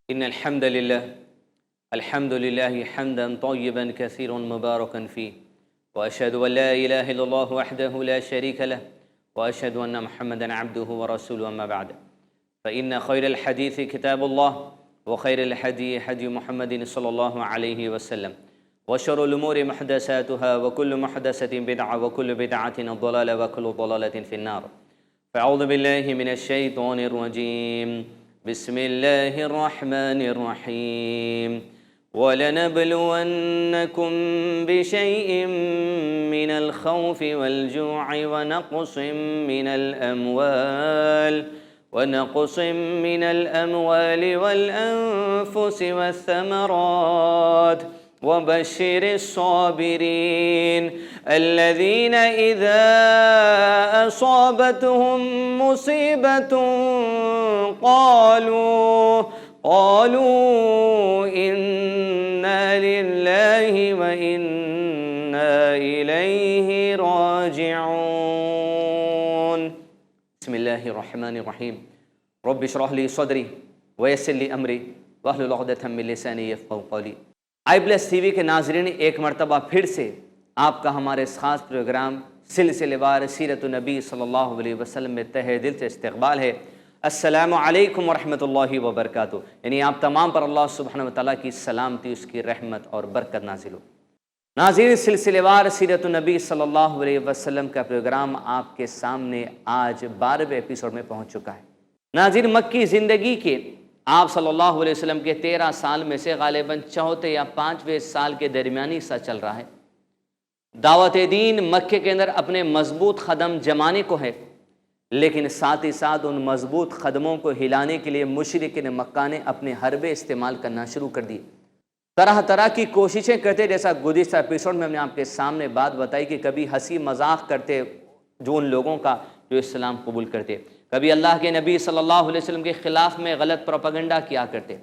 إن الحمد لله حمدا طيبا كثيرا مباركا فيه، وأشهد أن لا إله إلا الله وحده لا شريك له، وأشهد أن محمدا عبده ورسوله. أما بعد، فإن خير الحديث كتاب الله، وخير الهدي هدي محمد صلى الله عليه وسلم، وشر الأمور محدثاتها، وكل محدثة بدعة، وكل بدعة ضلالة، وكل ضلالة في النار. فأعوذ بالله من الشيطان الرجيم. بسم الله الرحمن الرحيم. ولنبلونكم بشيء من الخوف والجوع ونقص من الأموال والأنفس والثمرات، وبشر الصابرين الذين إذا أصابتهم مصيبة قالوا إنا لله وإنا إليه راجعون. بسم الله الرحمن الرحيم. رب اشرح لي صدري ويسر لي أمري واحلل عقدة من لساني يفقهوا قولي. آئی بلیس ٹی وی کے ناظرین، ایک مرتبہ پھر سے آپ کا ہمارے اس خاص پروگرام سلسلہ وار سیرت النبی صلی اللہ علیہ وسلم میں تہہ دل سے استقبال ہے. السلام علیکم ورحمۃ اللہ وبرکاتہ. یعنی آپ تمام پر اللہ سبحانہ وتعالیٰ کی سلامتی، اس کی رحمت اور برکت نازل ہو. ناظرین، سلسلہ وار سیرت النبی صلی اللہ علیہ وسلم کا پروگرام آپ کے سامنے آج 12ویں ایپیسوڈ میں پہنچ چکا ہے. ناظرین، مکی زندگی کے آپ صلی اللہ علیہ وسلم کے 13 سال میں سے غالباً 4 یا 5ویں سال کے درمیانی حصہ چل رہا ہے. دعوت دین مکے کے اندر اپنے مضبوط قدم جمانے کو ہے، لیکن ساتھ ہی ساتھ ان مضبوط قدموں کو ہلانے کے لیے مشرکین مکہ نے اپنے حربے استعمال کرنا شروع کر دی. طرح طرح کی کوششیں کرتے، جیسا گزشتہ ایپیسوڈ میں ہم نے آپ کے سامنے بات بتائی کہ کبھی ہنسی مذاق کرتے جو ان لوگوں کا جو اسلام قبول کرتے، کبھی اللہ کے نبی صلی اللہ علیہ وسلم کے خلاف میں غلط پروپیگنڈا کیا کرتے،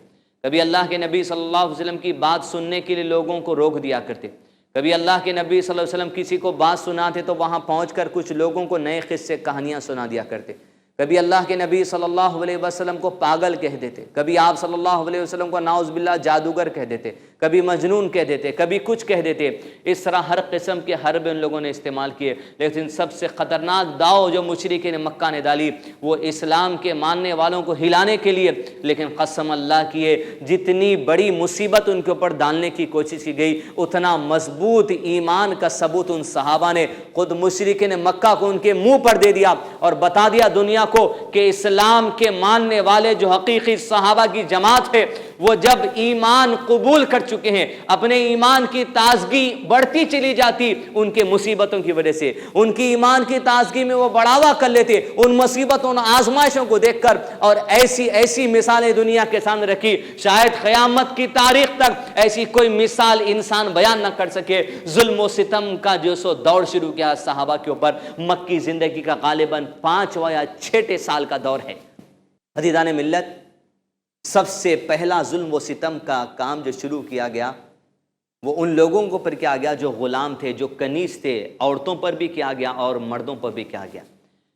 کبھی اللہ کے نبی صلی اللہ علیہ وسلم کی بات سننے کے لیے لوگوں کو روک دیا کرتے، کبھی اللہ کے نبی صلی اللہ علیہ وسلم کسی کو بات سناتے تو وہاں پہنچ کر کچھ لوگوں کو نئے قصے کہانیاں سنا دیا کرتے، کبھی اللہ کے نبی صلی اللہ علیہ وسلم کو پاگل کہہ دیتے، کبھی آپ صلی اللہ علیہ وسلم کو نعوذ باللہ جادوگر کہہ دیتے، کبھی مجنون کہہ دیتے، کبھی کچھ کہہ دیتے. اس طرح ہر قسم کے حربے ان لوگوں نے استعمال کیے. لیکن سب سے خطرناک داؤ جو مشرکین مکہ نے ڈالی وہ اسلام کے ماننے والوں کو ہلانے کے لیے. لیکن قسم اللہ کی ہے، جتنی بڑی مصیبت ان کے اوپر ڈالنے کی کوشش کی گئی، اتنا مضبوط ایمان کا ثبوت ان صحابہ نے خود مشرکین مکہ کو ان کے منہ پر دے دیا اور بتا دیا دنیا کو کہ اسلام کے ماننے والے جو حقیقی صحابہ کی جماعت ہے، وہ جب ایمان قبول کر چکے ہیں، اپنے ایمان کی تازگی بڑھتی چلی جاتی ان کے مصیبتوں کی وجہ سے، ان کی ایمان کی تازگی میں وہ بڑھاوا کر لیتے ان مصیبتوں اور آزمائشوں کو دیکھ کر. اور ایسی مثالیں دنیا کے سامنے رکھی، شاید قیامت کی تاریخ تک ایسی کوئی مثال انسان بیان نہ کر سکے. ظلم و ستم کا جو سو دور شروع کیا صحابہ کے اوپر، مکی زندگی کا غالباً 5واں یا 6 سال کا دور ہے. عزیزان ملت، سب سے پہلا ظلم و ستم کا کام جو شروع کیا گیا وہ ان لوگوں کو پر کیا گیا جو غلام تھے، جو کنیز تھے. عورتوں پر بھی کیا گیا اور مردوں پر بھی کیا گیا.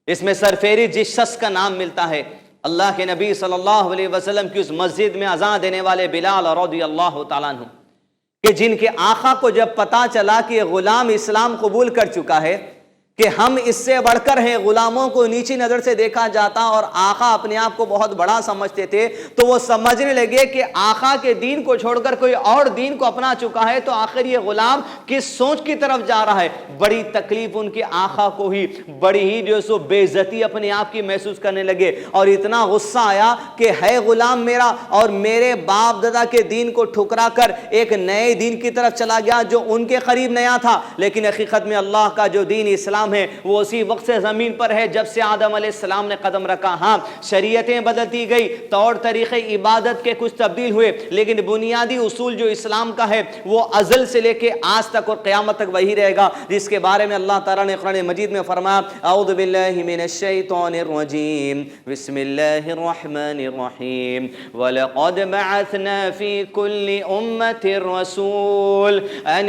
اس میں سرفہرست جس شخص کا نام ملتا ہے اللہ کے نبی صلی اللہ علیہ وسلم کی اس مسجد میں اذان دینے والے بلال رضی اللہ تعالیٰ عنہ، کہ جن کے آقا کو جب پتا چلا کہ غلام اسلام قبول کر چکا ہے کہ ہم اس سے بڑھ کر ہیں، غلاموں کو نیچی نظر سے دیکھا جاتا اور آقا اپنے آپ کو بہت بڑا سمجھتے تھے، تو وہ سمجھنے لگے کہ آقا کے دین کو چھوڑ کر کوئی اور دین کو اپنا چکا ہے تو آخر یہ غلام کس سوچ کی طرف جا رہا ہے. بڑی تکلیف ان کے آقا کو ہی، بڑی ہی جو سو بے عزتی اپنے آپ کی محسوس کرنے لگے اور اتنا غصہ آیا کہ ہے غلام میرا اور میرے باپ دادا کے دین کو ٹھکرا کر ایک نئے دین کی طرف چلا گیا جو ان کے قریب نیا تھا. لیکن حقیقت میں اللہ کا جو دین اسلام ہے وہ اسی وقت سے زمین پر ہے جب سے آدم علیہ السلام نے قدم رکھا. ہاں، شریعتیں بدلتی گئی، طور طریقے عبادت کے کچھ تبدیل ہوئے، لیکن بنیادی اصول جو اسلام کا ہے وہ ازل سے لے کے آج تک اور قیامت تک وہی رہے گا، جس کے بارے میں اللہ تعالیٰ نے قرآن مجید میں فرمایا اعوذ باللہ من الشیطان الرجیم بسم اللہ الرحمن الرحیم وَلَقَدْ بَعَثْنَا فِي كُلِّ أُمَّةٍ رَسُولٍ أَنِ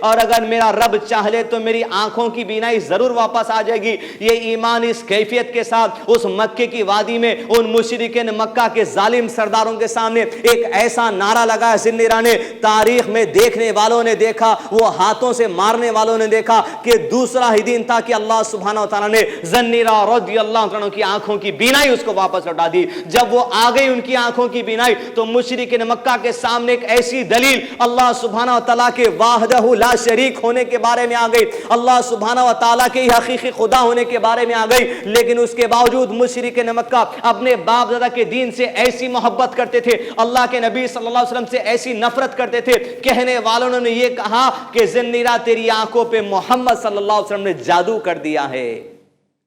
اور اگر میرا رب چاہ لے تو میری آنکھوں کی بینائی ضرور واپس آ جائے گی۔ یہ ایمان اس کیفیت کے ساتھ اس مکے کی وادی میں ان مشرکین مکہ کے ظالم سرداروں کے سامنے ایک ایسا نعرہ لگا ذنیرہ نے، تاریخ میں دیکھنے والوں نے دیکھا، وہ ہاتھوں سے مارنے والوں نے دیکھا کہ دوسرا ہی دن تھا کہ اللہ سبحانہ وتعالیٰ نے ذنیرہ رضی اللہ عنہ کی آنکھوں کی بینائی اس کو واپس لوٹا دی۔ جب وہ آ گئی ان کی آنکھوں کی بینائی تو مشرکین مکہ کے سامنے ایک ایسی دلیل اللہ سبحانہ وتعالیٰ کے وحدہ لا شریک ہونے کے بارے میں آ گئی، اللہ سبحانہ وتعالیٰ کے حقیقی خدا ہونے کے بارے میں آ گئی، لیکن اس کے باوجود مشرکین مکہ اپنے باپ دادا کے دین سے ایسی محبت کرتے تھے، اللہ کے نبی صلی اللہ علیہ وسلم سے ایسی نفرت کرتے تھے، کہنے والوں نے یہ کہا کہ ذنیرہ تیری آنکھوں پہ محمد صلی اللہ علیہ وسلم نے جادو کر دیا ہے۔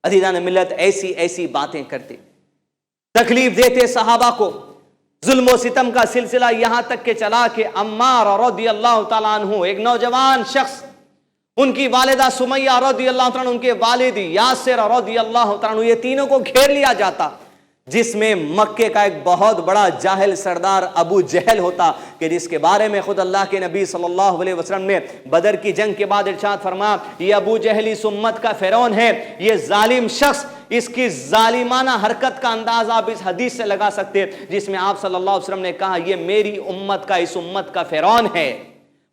عزیزان ملت، ایسی ایسی باتیں کرتے، تکلیف دیتے صحابہ کو، ظلم و ستم کا سلسلہ یہاں تک کہ چلا کہ عمار رضی اللہ تعالیٰ عنہ ایک نوجوان شخص، ان کی والدہ سمیہ رضی اللہ تعالیٰ عنہ، ان کے والد یاسر رضی اللہ تعالیٰ عنہ، یہ تینوں کو گھیر لیا جاتا، جس میں مکے کا ایک بہت بڑا جاہل سردار ابو جہل ہوتا، کہ جس کے بارے میں خود اللہ کے نبی صلی اللہ علیہ وسلم نے بدر کی جنگ کے بعد ارشاد فرمایا، یہ ابو جہل اس امت کا فرعون ہے، یہ ظالم شخص، اس کی ظالمانہ حرکت کا اندازہ آپ اس حدیث سے لگا سکتے ہیں جس میں آپ صلی اللہ علیہ وسلم نے کہا یہ میری امت کا، اس امت کا فرعون ہے۔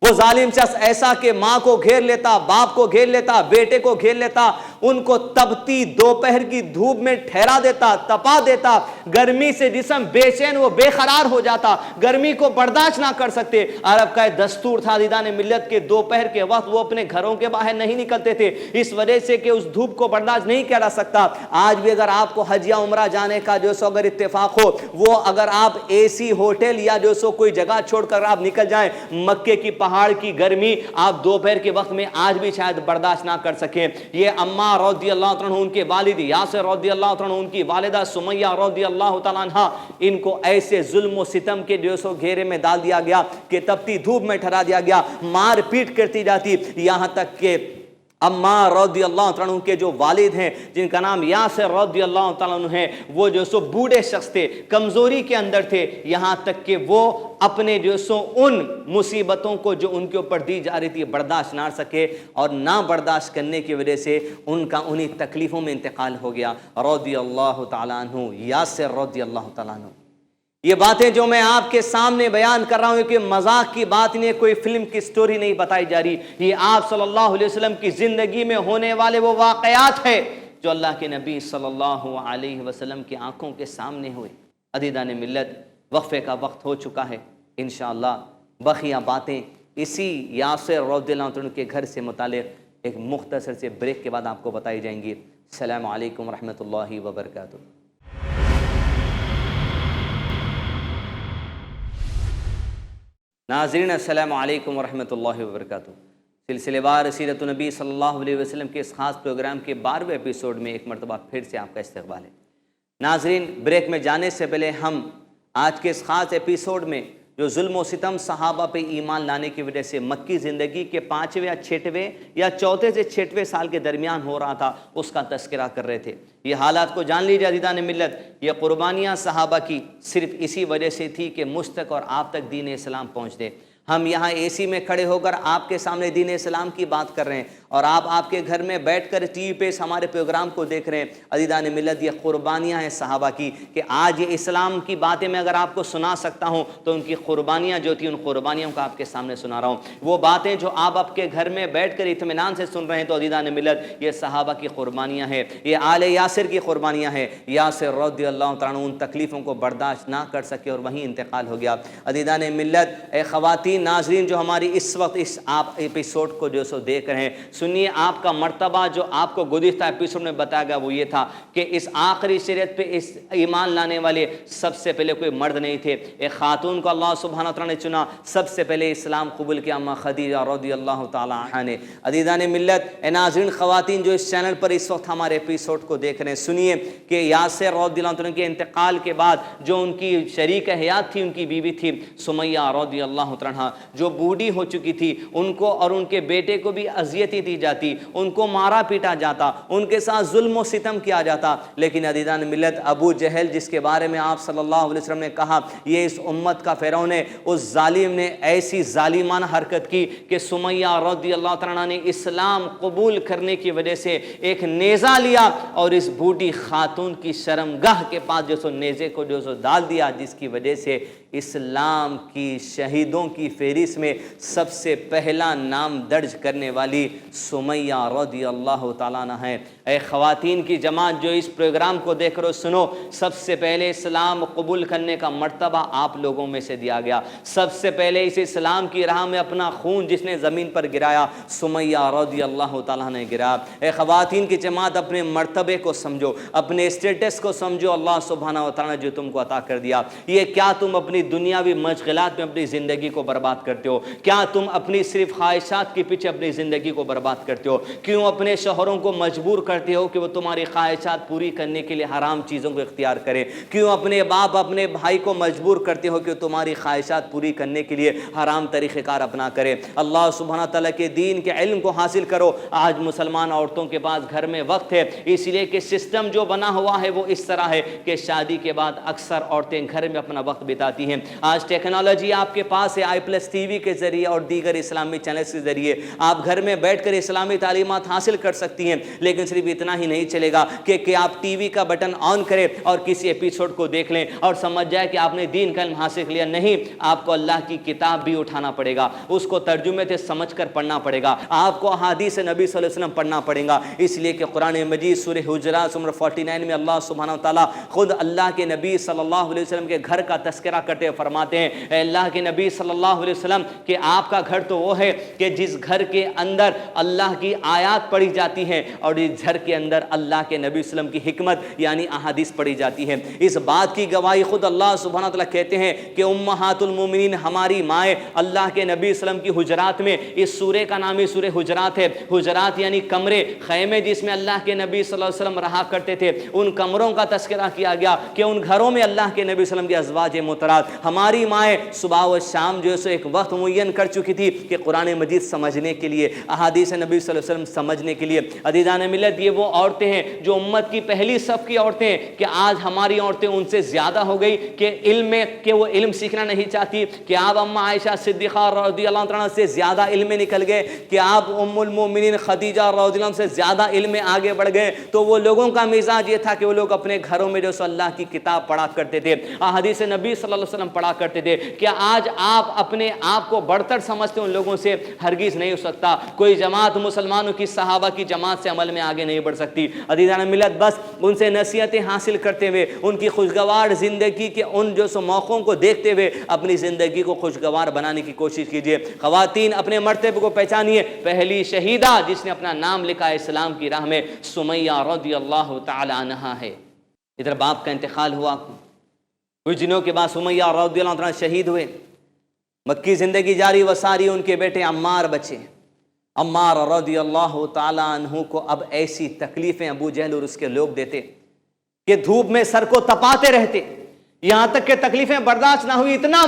وہ ظالم شخص ایسا کہ ماں کو گھیر لیتا، باپ کو گھیر لیتا، بیٹے کو گھیر لیتا، ان کو تپتی دوپہر کی دھوپ میں ٹھہرا دیتا، تپا دیتا، گرمی سے جسم بے چین وہ بے قرار ہو جاتا، گرمی کو برداشت نہ کر سکتے۔ عرب کا دستور تھا عزیزان ملت کے دوپہر کے وقت وہ اپنے گھروں کے باہر نہیں نکلتے تھے، اس وجہ سے کہ اس دھوپ کو برداشت نہیں کیا سکتا۔ آج بھی اگر آپ کو حج یا عمرہ جانے کا جو سو اگر اتفاق ہو، وہ اگر آپ اے سی ہوٹل یا جو سو کوئی جگہ چھوڑ کر آپ نکل جائیں، مکے کی پہاڑ کی گرمی آپ دوپہر کے وقت میں آج بھی شاید برداشت نہ کر سکیں۔ یہ عمار رضی اللہ عنہ، ان کے والد یاسر رضی اللہ عنہ، ان کی والدہ سمیہ رضی اللہ تعالیٰ عنہ، ان کو ایسے ظلم و ستم کے جو سو گھیرے میں ڈال دیا گیا کہ تپتی دھوپ میں ٹھہرا دیا گیا، مار پیٹ کرتی جاتی، یہاں تک کہ عمار رضی اللہ عنہ کے جو والد ہیں جن کا نام یاسر رضی اللہ تعالیٰ عنہ ہے، وہ جو سو بوڑھے شخص تھے، کمزوری کے اندر تھے، یہاں تک کہ وہ اپنے جو سو ان مصیبتوں کو جو ان کے اوپر دی جا رہی تھی برداشت نہ سکے، اور نہ برداشت کرنے کی وجہ سے ان کا انہی تکلیفوں میں انتقال ہو گیا رضی اللہ تعالیٰ عنہ، یاسر رضی اللہ تعالیٰ عنہ۔ یہ باتیں جو میں آپ کے سامنے بیان کر رہا ہوں کہ مذاق کی بات نہیں، کوئی فلم کی سٹوری نہیں بتائی جا رہی، یہ آپ صلی اللہ علیہ وسلم کی زندگی میں ہونے والے وہ واقعات ہیں جو اللہ کے نبی صلی اللہ علیہ وسلم کی آنکھوں کے سامنے ہوئے۔ عزیزان ملت، وقفے کا وقت ہو چکا ہے، انشاءاللہ بقیہ باتیں اسی یاسر رضی اللہ عنہ کے گھر سے متعلق ایک مختصر سے بریک کے بعد آپ کو بتائی جائیں گی۔ السلام علیکم ورحمۃ اللہ وبرکاتہ۔ ناظرین السلام علیکم ورحمۃ اللہ وبرکاتہ۔ سلسلے وار سیرت النبی صلی اللہ علیہ وسلم کے اس خاص پروگرام کے 12ویں ایپیسوڈ میں ایک مرتبہ پھر سے آپ کا استقبال ہے۔ ناظرین، بریک میں جانے سے پہلے ہم آج کے اس خاص ایپیسوڈ میں جو ظلم و ستم صحابہ پہ ایمان لانے کی وجہ سے مکی زندگی کے 5ویں یا 6ویں یا 4 سے 6ویں سال کے درمیان ہو رہا تھا، اس کا تذکرہ کر رہے تھے۔ یہ حالات کو جان لیجیے عزیزان ملت، یہ قربانیاں صحابہ کی صرف اسی وجہ سے تھی کہ مجھ تک اور آپ تک دین اسلام پہنچ دے۔ ہم یہاں اے سی میں کھڑے ہو کر آپ کے سامنے دین اسلام کی بات کر رہے ہیں، اور آپ کے گھر میں بیٹھ کر ٹی وی پہ ہمارے پروگرام کو دیکھ رہے ہیں۔ عزیزان ملت، یہ قربانیاں ہیں صحابہ کی، کہ آج یہ اسلام کی باتیں میں اگر آپ کو سنا سکتا ہوں تو ان کی قربانیاں جو تھی، ان قربانیوں کو آپ کے سامنے سنا رہا ہوں۔ وہ باتیں جو آپ کے گھر میں بیٹھ کر اطمینان سے سن رہے ہیں، تو عزیزان ملت یہ صحابہ کی قربانیاں ہیں، یہ آل یاسر کی قربانیاں ہیں۔ یاسر رضی اللہ تعالیٰ عنہ ان تکلیفوں کو برداشت نہ کر سکے اور وہیں انتقال ہو گیا۔ عزیزان ملت، اے خواتین ناظرین جو ہماری اس وقت اس آپ ایپیسوڈ کو جو سو دیکھ رہے ہیں، سنیے آپ کا مرتبہ جو آپ کو گزشتہ ایپیسوڈ میں بتایا گیا وہ یہ تھا کہ اس آخری شریعت پہ اس ایمان لانے والے سب سے پہلے کوئی مرد نہیں تھے، ایک خاتون کو اللہ سبحانہ وتعالیٰ نے چنا، سب سے پہلے اسلام قبول کیا اماں خدیجہ رضی اللہ تعالیٰ عنہا نے۔ عزیزان ملت، اے ناظرین خواتین جو اس چینل پر اس وقت ہمارے ایپیسوڈ کو دیکھ رہے ہیں، سنیے کہ یاسر رضی اللہ عنہ کے انتقال کے بعد جو ان کی شریک حیات تھی، ان کی بیوی تھی سمیہ رضی اللہ عنہا، جو بوڑھی ہو چکی تھی، ان کو اور ان کے بیٹے کو بھی اذیتیں تھی دی جاتی, ان کو مارا پیٹا جاتا, ان کے ساتھ ظلم و ستم کیا جاتا. لیکن عزیزان ملت, ابو جہل جس کے بارے میں آپ صلی اللہ علیہ وسلم نے کہا یہ اس امت کا فرعون ہے, اس ظالم نے ایسی ظالمانہ حرکت کی کہ سمیہ رضی اللہ تعالیٰ نے اسلام قبول کرنے کی وجہ سے ایک نیزہ لیا اور اس بوڑھی خاتون کی شرمگاہ کے پاس جو سو نیزے کو جو سو ڈال دیا, جس کی وجہ سے اسلام کی شہیدوں کی فہرست میں سب سے پہلا نام درج کرنے والی سمیہ رضی اللہ تعالیٰ عنہ ہے. اے خواتین کی جماعت جو اس پروگرام کو دیکھ رہو سنو, سب سے پہلے اسلام قبول کرنے کا مرتبہ آپ لوگوں میں سے دیا گیا. سب سے پہلے اس اسلام کی راہ میں اپنا خون جس نے زمین پر گرایا سمیہ رضی اللہ تعالیٰ نے گرایا. اے خواتین کی جماعت اپنے مرتبے کو سمجھو, اپنے اسٹیٹس کو سمجھو, اللہ سبحانہ و تعالیٰ نے جو تم کو عطا کر دیا. یہ کیا تم اپنی دنیاوی مشغلات میں اپنی زندگی کو برباد کرتے ہو؟ کیا تم اپنی صرف خواہشات کے پیچھے اپنی زندگی کو برباد کرتے ہو؟ کیوں اپنے شوہروں کو مجبور کرتے ہو کہ وہ تمہاری خواہشات پوری کرنے کے لیے حرام چیزوں کو اختیار کرے؟ کیوں اپنے باپ اپنے بھائی کو مجبور کرتے ہو کہ تمہاری خواہشات پوری کرنے کے لیے حرام طریقہ کار اپنا کرے؟ اللہ سبحانہ تعالیٰ کے دین کے علم کو حاصل کرو. آج مسلمان عورتوں کے پاس گھر میں وقت ہے, اس لیے کہ سسٹم جو بنا ہوا ہے وہ اس طرح ہے کہ شادی کے بعد اکثر عورتیں گھر میں اپنا وقت بتاتی ہیں. آج ٹیکنالوجی آپ کے پاس ہے, آئی پلس ٹی وی کے ذریعے اور دیگر اسلامی چینلز کے ذریعے آپ گھر میں بیٹھ کر اسلامی تعلیمات حاصل کر سکتی ہیں. لیکن صرف اتنا ہی نہیں چلے گا کہ آپ ٹی وی کا بٹن آن کریں اور کسی ایپیسوڈ کو دیکھ لیں اور سمجھ جائے کہ آپ نے دین کا علم حاصل کر لیا. نہیں, آپ کو اللہ کی کتاب بھی اٹھانا پڑے گا, اس کو ترجمے سے سمجھ کر پڑھنا پڑے گا, آپ کو احادیث نبی صلی اللہ علیہ وسلم پڑھنا پڑے گا. اس لیے کہ قرآن مجید سورہ حجرات نمبر 49 میں اللہ سبحانہ وتعالیٰ خود اللہ کے نبی صلی اللہ علیہ وسلم کے گھر کا تذکرہ کرتے ہوئے فرماتے ہیں, اے اللہ کے نبی صلی اللہ علیہ وسلم کہ آپ کا گھر تو وہ ہے کہ جس گھر کے اندر اللہ کی آیات پڑھی جاتی ہیں اور اس گھر کے اندر اللہ کے نبی صلی اللہ علیہ وسلم کی حکمت یعنی احادیث پڑھی جاتی ہے. اس بات کی گواہی خود اللہ سبحانہ وتعالیٰ کہتے ہیں کہ امہات المومنین ہماری مائیں اللہ کے نبی صلی اللہ علیہ وسلم کی حجرات میں, اس سورے کا نام ہی سورہ حجرات ہے. حجرات یعنی کمرے, خیمے جس میں اللہ کے نبی صلی اللہ علیہ وسلم رہا کرتے تھے. ان کمروں کا تذکرہ کیا گیا کہ ان گھروں میں اللہ کے نبی صلی اللہ علیہ وسلم کی ازواج محترمات ہماری مائیں صبح و شام جو ہے ایک وقت معین کر چکی تھی کہ قرآن مجید سمجھنے کے لیے, احادیث نبی صلی اللہ علیہ وسلم سمجھنے کے لیے. عزیزان ملت, یہ وہ عورتیں ہیں جو امت کی پہلی صف کی عورتیں ہیں کہ آج ہماری عورتیں ان سے زیادہ ہو گئی کہ علم میں کہ وہ علم سیکھنا نہیں چاہتی, کہ آپ اماں عائشہ صدیقہ رضی اللہ عنہ سے زیادہ علم میں نکل گئے, کہ آپ ام المومنین خدیجہ رضی اللہ عنہ سے زیادہ علم میں آگے بڑھ گئے. تو وہ لوگوں کا مزاج یہ تھا کہ وہ لوگ اپنے گھروں میں جو سو اللہ کی کتاب پڑھا کرتے تھے, احادیث نبی صلی اللہ علیہ وسلم پڑھا کرتے تھے. کیا آج آپ اپنے آپ کو بڑھتر سمجھتے ہیں؟ ان لوگوں سے ہرگز نہیں ہو سکتا. کوئی جماعت مسلمانوں کی صحابہ کی جماعت سے عمل میں آگے نہیں بڑھ سکتی. عزیزان ملت, بس ان سے نصیحتیں حاصل کرتے ہوئے, ان کی خوشگوار زندگی کے ان جو سو موقعوں کو دیکھتے ہوئے اپنی زندگی کو خوشگوار بنانے کی کوشش کیجیے. خواتین اپنے مرتبے کو پہچانیے. پہلی شہیدہ جس نے اپنا نام لکھا ہے اسلام کی راہ میں سمیہ رضی اللہ تعالی عنہا ہے. ادھر باپ کا انتقال ہوا, کچھ دنوں کے بعد سمیہ رضی اللہ عنہ شہید ہوئے. مکی زندگی جاری وساری, ان کے بیٹے عمار بچے. عمار رضی اللہ تعالی عنہ کو اب ایسی تکلیفیں ابو جہل اور اس کے لوگ دیتے کہ دھوپ میں سر کو تپاتے رہتے, یہاں تک کہ تکلیفیں برداشت نہ ہوئی, اتنا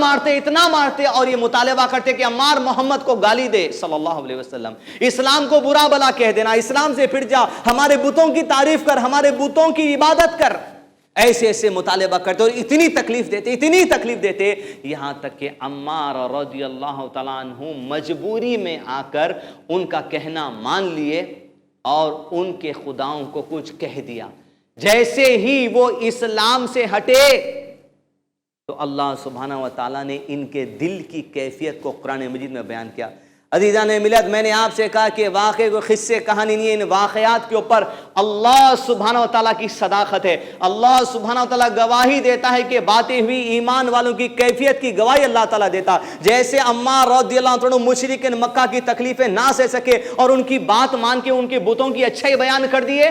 مارتے اور یہ مطالبہ کرتے کہ عمار محمد کو گالی دے صلی اللہ علیہ وسلم, اسلام کو برا بلا کہہ دینا, اسلام سے پھر جا, ہمارے بتوں کی تعریف کر, ہمارے بتوں کی عبادت کر. ایسے مطالبہ کرتے اور اتنی تکلیف دیتے یہاں تک کہ عمار رضی اللہ تعالیٰ عنہ مجبوری میں آ کر ان کا کہنا مان لیے اور ان کے خداؤں کو کچھ کہہ دیا. جیسے ہی وہ اسلام سے ہٹے تو اللہ سبحانہ و تعالیٰ نے ان کے دل کی کیفیت کو قرآن مجید میں بیان کیا. عزیزان ملت, میں نے آپ سے کہا کہ واقعے کو قصے کہانی نہیں ہے, ان واقعات کے اوپر اللہ سبحانہ و تعالیٰ کی صداقت ہے. اللہ سبحانہ و تعالیٰ گواہی دیتا ہے کہ باتیں ہوئی ایمان والوں کی کیفیت کی گواہی اللہ تعالیٰ دیتا. جیسے عمار رضی اللہ عنہ مشرکین مکہ کی تکلیفیں نہ سہ سکے اور ان کی بات مان کے ان کے بتوں کی اچھائی بیان کر دیے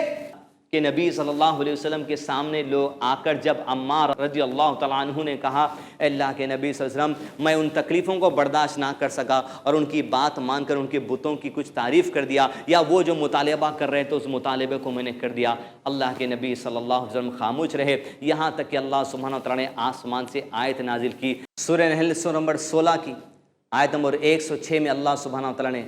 کہ نبی صلی اللہ علیہ وسلم کے سامنے لوگ آ کر جب عمار رضی اللہ تعالیٰ عنہ نے کہا اے اللہ کے نبی صلی اللہ علیہ وسلم میں ان تکلیفوں کو برداشت نہ کر سکا اور ان کی بات مان کر ان کے بتوں کی کچھ تعریف کر دیا, یا وہ جو مطالبہ کر رہے تھے اس مطالبے کو میں نے کر دیا. اللہ کے نبی صلی اللہ علیہ وسلم خاموش رہے, یہاں تک کہ اللہ سبحانہ وتعالیٰ نے آسمان سے آیت نازل کی. سورہ نحل سورہ نمبر 16 کی آیت نمبر 106 میں اللہ سبحانہ وتعالیٰ نے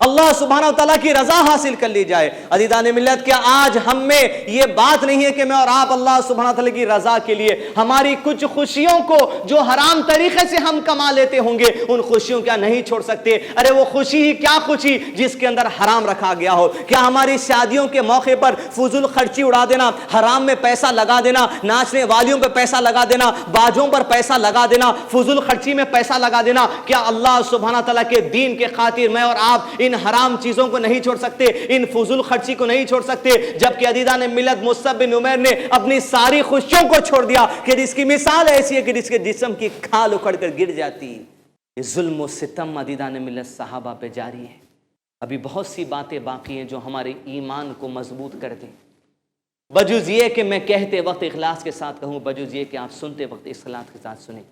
اللہ سبحانہ وتعالیٰ کی رضا حاصل کر لی جائے۔ عزیزان ملت، کیا آج ہم میں یہ بات نہیں ہے کہ میں اور آپ اللہ سبحانہ وتعالیٰ کی رضا کے لیے ہماری کچھ خوشیوں کو جو حرام طریقے سے ہم کما لیتے ہوں گے ان خوشیوں کیا نہیں چھوڑ سکتے؟ ارے وہ خوشی ہی کیا خوشی جس کے اندر حرام رکھا گیا ہو؟ کیا ہماری شادیوں کے موقع پر فضول خرچی اڑا دینا، حرام میں پیسہ لگا دینا، ناچنے والیوں پہ پیسہ لگا دینا، باجوں پر پیسہ لگا دینا، فضول خرچی میں پیسہ لگا دینا، کیا اللہ سبحانہ تعالیٰ کے دین کے خاطر میں اور آپ ان حرام چیزوں کو نہیں چھوڑ سکتے، ان فضول خرچی کو نہیں چھوڑ سکتے؟ جبکہ عزیزان ملت مصعب بن عمیر نے اپنی ساری خوشیوں کو چھوڑ دیا کہ جس کی مثال ایسی ہے کہ جس کے جسم کی کھال اکھڑ کر گر جاتی۔ یہ ظلم و ستم عزیزان ملت صحابہ پہ جاری ہے۔ ابھی بہت سی باتیں باقی ہیں جو ہمارے ایمان کو مضبوط کر دیں، بجز یہ کہ میں کہتے وقت اخلاص کے ساتھ کہوں، بجز یہ کہ آپ سنتے وقت اخلاص کے ساتھ سنیں۔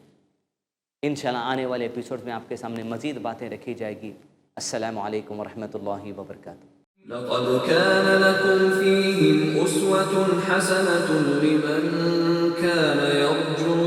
انشاءاللہ آنے والے ایپیسوڈ میں آپ کے سامنے مزید باتیں رکھی جائے گی۔ السلام علیکم ورحمۃ اللہ وبرکاتہ۔ لقد كان لكم فيهم أسوة حسنة لمن كان يرجو